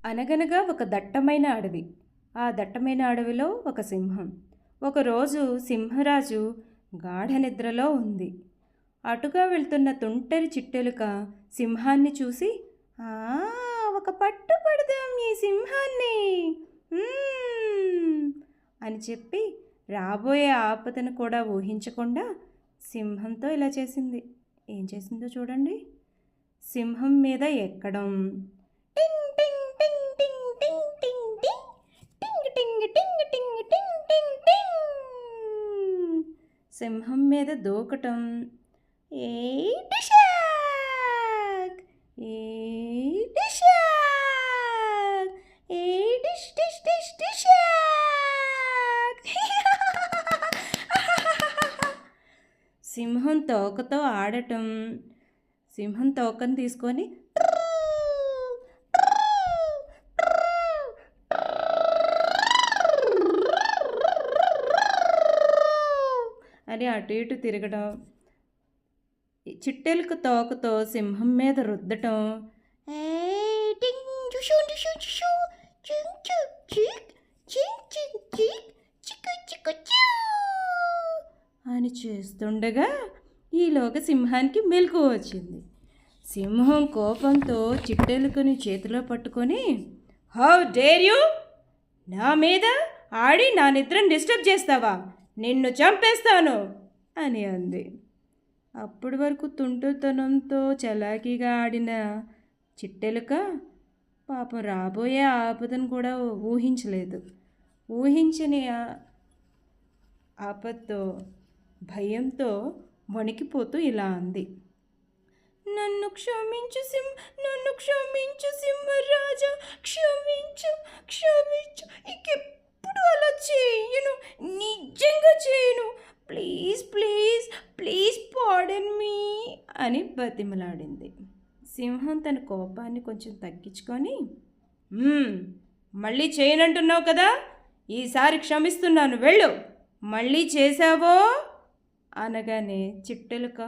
అనగనగా ఒక దట్టమైన అడవి. ఆ దట్టమైన అడవిలో ఒక సింహం. ఒకరోజు సింహరాజు గాఢ నిద్రలో ఉంది. అటుగా వెళ్తున్న తుంటరి చిట్టెలుక సింహాన్ని చూసి, "ఆ, ఒక పట్టు పడదాం ఈ సింహాన్ని మ్మ్" అని చెప్పి రాబోయే ఆపదను కూడా ఊహించకుండా సింహంతో ఇలా చేసింది. ఏం చేసిందో చూడండి. సింహం మీద ఎక్కడం, టింగ్ టింగ్ టింగ్ టింగ్ టింగ్ టింగ్ టింగ్ టింగ్ టింగ్ టింగ్ టింగ్ టింగ్ టింగ్. సింహం మీద దూకటం, ఏ డిషాక్ ఏ డిషాక్ ఏ డిష్ డిష్ డిష్ డిషాక్. సింహం తోకతో ఆడటం, సింహం తోకను తీసుకొని అని అటు ఇటు తిరగడం, చిట్టెలకు తోకతో సింహం మీద రుద్దటం, అని చేస్తుండగా ఈలోగా సింహానికి మెలకువ వచ్చింది. సింహం కోపంతో చిట్టెలుకని చేతిలో పట్టుకొని, హౌ డేర్ యూ, నా మీద ఆడి నా నిద్రను డిస్టర్బ్ చేస్తావా, నిన్ను చంపేస్తాను అని అంది. అప్పటి వరకు తుంటుతనంతో చలాకీగా ఆడిన చిట్టెలుక పాపం రాబోయే ఆపదను కూడా ఊహించలేదు. ఊహించని ఆపత్తో భయంతో వణికిపోతూ ఇలా అంది, నన్ను క్షమించు సింహరాజా, క్షమించు క్షమించు, ఇంకెప్పుడు అలా చేయను, నిజంగా చేయను, ప్లీజ్ ప్లీజ్ ప్లీజ్ పార్డన్ మీ అని బతిమలాడింది. సింహం తన కోపాన్ని కొంచెం తగ్గించుకొని, మళ్ళీ చేయనంటున్నావు కదా, ఈసారి క్షమిస్తున్నాను, వెళ్ళు, మళ్ళీ చేశావో అనగానే చిట్టెలుక,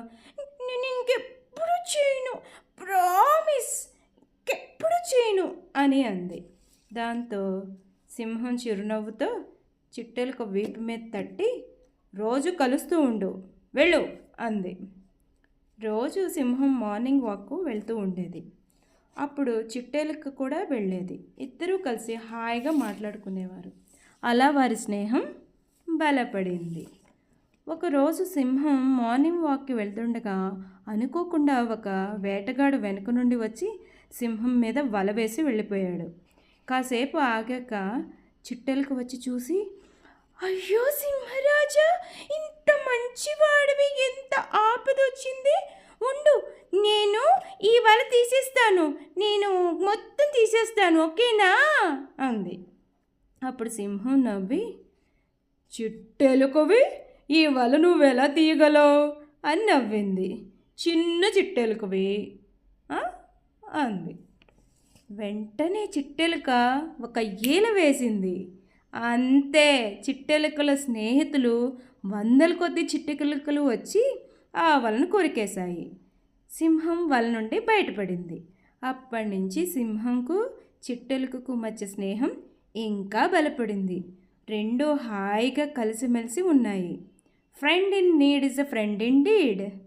నేను ఇంకెప్పుడు చేయను, ప్రామిస్, ఇంకెప్పుడు చేయను అని అంది. దాంతో సింహం చిరునవ్వుతో చిట్టెలుక వీపు మీద తట్టి, రోజు కలుస్తూ ఉండు, వెళ్ళు అంది. రోజు సింహం మార్నింగ్ వాక్కు వెళ్తూ ఉండేది. అప్పుడు చిట్టెలుక కూడా వెళ్ళేది. ఇద్దరూ కలిసి హాయిగా మాట్లాడుకునేవారు. అలా వారి స్నేహం బలపడింది. ఒకరోజు సింహం మార్నింగ్ వాక్కి వెళ్తుండగా అనుకోకుండా ఒక వేటగాడు వెనుక నుండి వచ్చి సింహం మీద వల వేసి వెళ్ళిపోయాడు. కాసేపు ఆగాక చిట్టెలుక వచ్చి చూసి, అయ్యో సింహరాజా, ఇంత మంచివాడివి, ఎంత ఆపదొచ్చింది, ఉండు, నేను ఈ వల తీసేస్తాను, నేను మొత్తం తీసేస్తాను, ఓకేనా అంది. అప్పుడు సింహం నవ్వి, చిట్టెలుకవి, ఈ వల నువ్వెలా తీయగలవు అని నవ్వింది. చిన్న చిట్టెలుకవి అంది. వెంటనే చిట్టెలుక ఒక ఈల వేసింది. అంతే, చిట్టెలుకల స్నేహితులు వందల కొద్ది చిట్టెలుకలు వచ్చి ఆ వలను కొరికేశాయి. సింహం వల నుండి బయటపడింది. అప్పటి నుంచి సింహంకు చిట్టెలుకకు మధ్య స్నేహం ఇంకా బలపడింది. రెండూ హాయిగా కలిసిమెలిసి ఉన్నాయి. Friend in need is a friend in deed.